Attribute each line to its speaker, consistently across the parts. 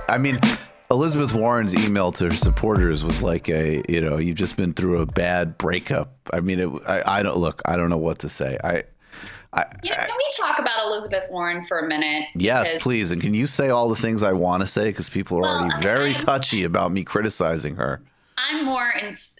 Speaker 1: I mean, Elizabeth Warren's email to her supporters was like you've just been through a bad breakup. I mean, I don't know what to say.
Speaker 2: Can we talk about Elizabeth Warren for a minute?
Speaker 1: Yes, please. And can you say all the things I want to say? Because people are already very touchy about me criticizing her.
Speaker 2: I'm more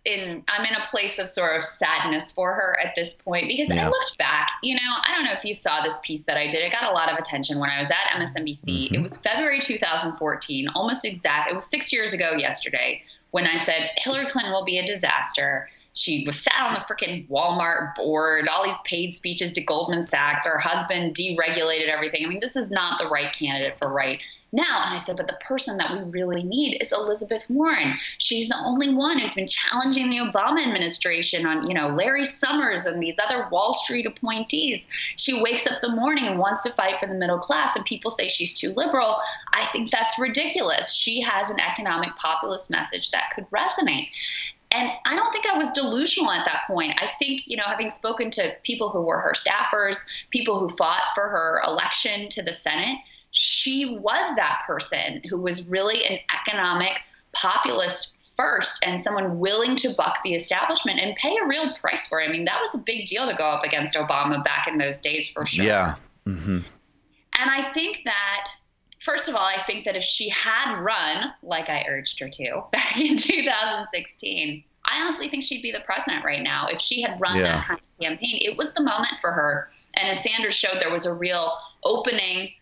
Speaker 2: I'm in a place of sort of sadness for her at this point because I looked back, I don't know if you saw this piece that I did. It got a lot of attention when I was at MSNBC. Mm-hmm. It was February 2014, it was 6 years ago yesterday when I said Hillary Clinton will be a disaster. She was sat on the freaking Walmart board, all these paid speeches to Goldman Sachs. Her husband deregulated everything. I mean, this is not the right candidate for right now. And I said, but the person that we really need is Elizabeth Warren. She's the only one who's been challenging the Obama administration on, Larry Summers and these other Wall Street appointees. She wakes up in the morning and wants to fight for the middle class, and people say she's too liberal. I think that's ridiculous. She has an economic populist message that could resonate. And I don't think I was delusional at that point. I think, having spoken to people who were her staffers, people who fought for her election to the Senate, she was that person who was really an economic populist first and someone willing to buck the establishment and pay a real price for it. I mean, that was a big deal to go up against Obama back in those days for sure.
Speaker 1: Yeah. Mm-hmm.
Speaker 2: And I think that, first of all, I think that if she had run, like I urged her to back in 2016, I honestly think she'd be the president right now. If she had run that kind of campaign, it was the moment for her. And as Sanders showed, there was a real opening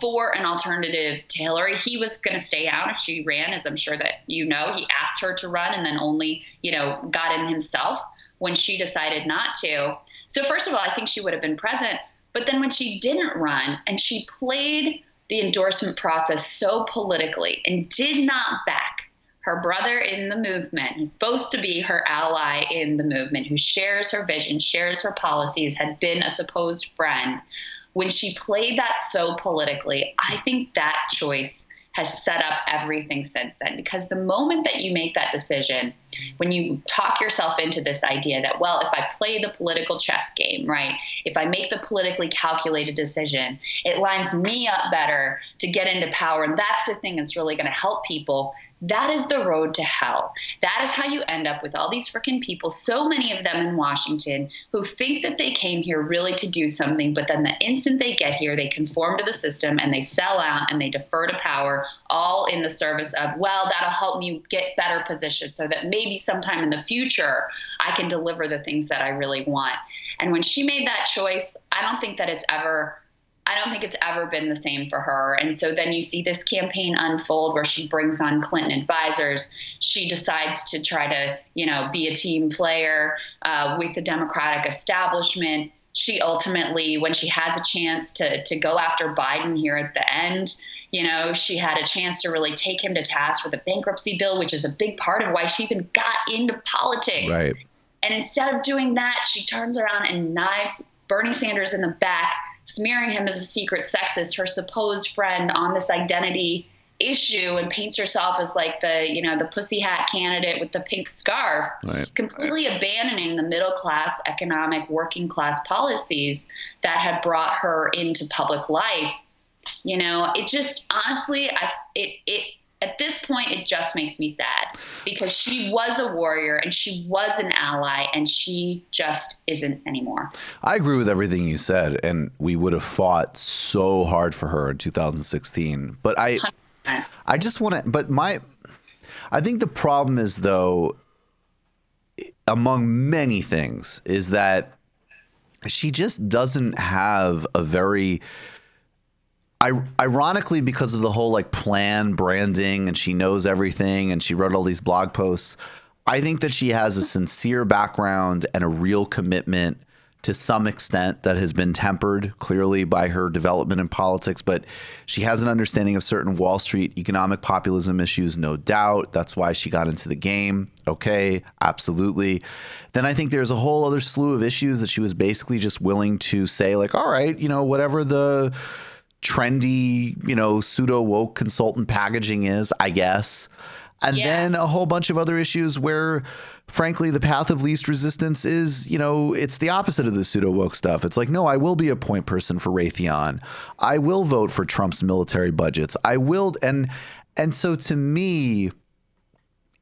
Speaker 2: for an alternative to Hillary. He was going to stay out if she ran, as I'm sure that he asked her to run and then only, got in himself when she decided not to. So first of all, I think she would have been president. But then when she didn't run and she played the endorsement process so politically and did not back her brother in the movement, who's supposed to be her ally in the movement, who shares her vision, shares her policies, had been a supposed friend, when she played that so politically, I think that choice has set up everything since then. Because the moment that you make that decision, when you talk yourself into this idea that, well, if I play the political chess game, right, if I make the politically calculated decision, it lines me up better to get into power. And that's the thing that's really going to help people. That is the road to hell. That is how you end up with all these freaking people, so many of them in Washington, who think that they came here really to do something, but then the instant they get here, they conform to the system and they sell out and they defer to power, all in the service of, well, that'll help me get better positioned so that maybe sometime in the future I can deliver the things that I really want. And when she made that choice, I don't think it's ever been the same for her. And so then you see this campaign unfold where she brings on Clinton advisors. She decides to try to, be a team player with the Democratic establishment. She ultimately, when she has a chance to go after Biden here at the end, she had a chance to really take him to task for the bankruptcy bill, which is a big part of why she even got into politics.
Speaker 1: Right.
Speaker 2: And instead of doing that, she turns around and knives Bernie Sanders in the back, smearing him as a secret sexist, her supposed friend, on this identity issue, and paints herself as like the pussy hat candidate with the pink scarf, completely abandoning the middle class, economic, working class policies that had brought her into public life. It just honestly, at this point, it just makes me sad because she was a warrior and she was an ally and she just isn't anymore.
Speaker 1: I agree with everything you said, and we would have fought so hard for her in 2016. But I just want to, I think the problem is, though, among many things, is that she just doesn't have a very, ironically, because of the whole plan branding, and she knows everything and she wrote all these blog posts, I think that she has a sincere background and a real commitment to some extent that has been tempered clearly by her development in politics. But she has an understanding of certain Wall Street economic populism issues, no doubt. That's why she got into the game. Okay, absolutely. Then I think there's a whole other slew of issues that she was basically just willing to say, all right, whatever the trendy, pseudo woke consultant packaging is, I guess. And then a whole bunch of other issues where, frankly, the path of least resistance is, it's the opposite of the pseudo woke stuff. It's like, no, I will be a point person for Raytheon. I will vote for Trump's military budgets. I will. And And so to me,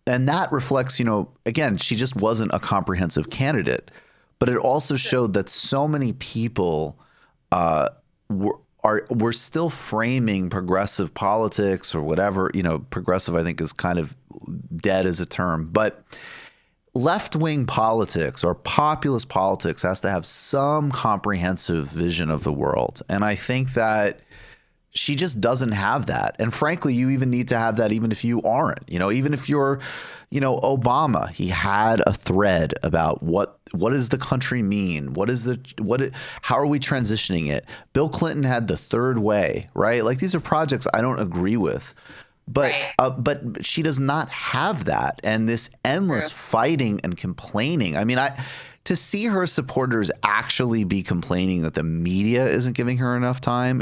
Speaker 1: and that reflects, again, she just wasn't a comprehensive candidate, but it also showed that so many people were still framing progressive politics or whatever. Progressive, I think, is kind of dead as a term, but left-wing politics or populist politics has to have some comprehensive vision of the world. And I think that she just doesn't have that. And frankly, you even need to have that even if you aren't. Even if you're, Obama, he had a thread about what does the country mean? How are we transitioning it? Bill Clinton had the third way, right? Like, these are projects I don't agree with. But but she does not have that, and this endless fighting and complaining. I mean, to see her supporters actually be complaining that the media isn't giving her enough time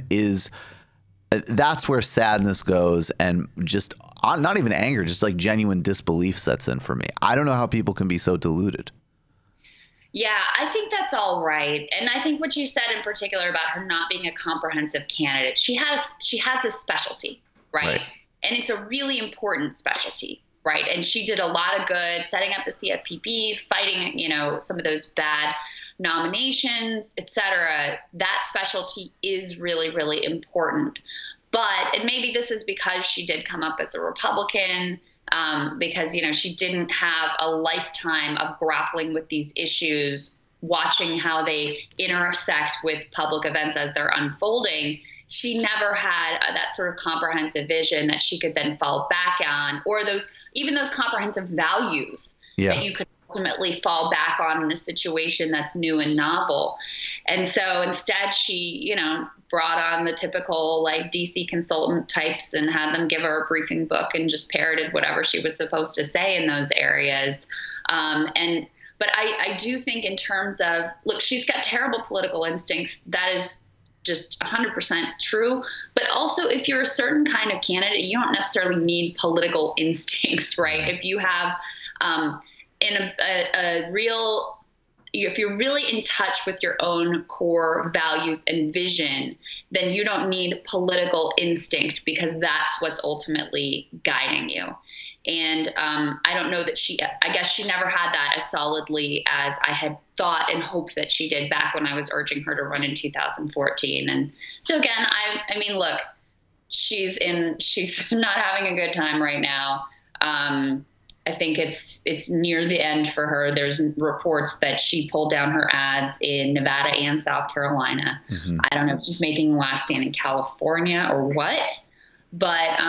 Speaker 1: that's where sadness goes, and just not even anger, just like genuine disbelief sets in for me. I don't know how people can be so deluded.
Speaker 2: Yeah, I think that's all right. And I think what you said in particular about her not being a comprehensive candidate, she has a specialty, right? And it's a really important specialty, right? And she did a lot of good setting up the CFPB, fighting, some of those bad nominations, et cetera. That specialty is really, really important. And maybe this is because she did come up as a Republican, because, she didn't have a lifetime of grappling with these issues, watching how they intersect with public events as they're unfolding. She never had that sort of comprehensive vision that she could then fall back on, or those comprehensive values that you could ultimately fall back on in a situation that's new and novel. And so instead she, brought on the typical like DC consultant types and had them give her a briefing book and just parroted whatever she was supposed to say in those areas. But I do think in terms of, look, she's got terrible political instincts. That is just 100% true. But also, if you're a certain kind of candidate, you don't necessarily need political instincts, right? If you have if you're really in touch with your own core values and vision, then you don't need political instinct, because that's what's ultimately guiding you. And I don't know that I guess she never had that as solidly as I had thought and hoped that she did back when I was urging her to run in 2014. And so again, I mean, look, she's not having a good time right now. I think it's near the end for her. There's reports that she pulled down her ads in Nevada and South Carolina. Mm-hmm. I don't know if she's making a last stand in California or what, but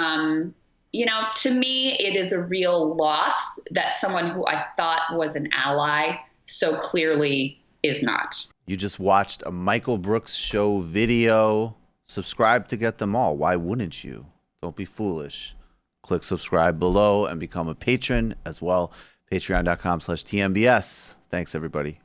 Speaker 2: to me, it is a real loss that someone who I thought was an ally so clearly is not.
Speaker 1: You just watched a Michael Brooks show video. Subscribe to get them all. Why wouldn't you? Don't be foolish. Click subscribe below and become a patron as well. Patreon.com/TMBS. Thanks, everybody.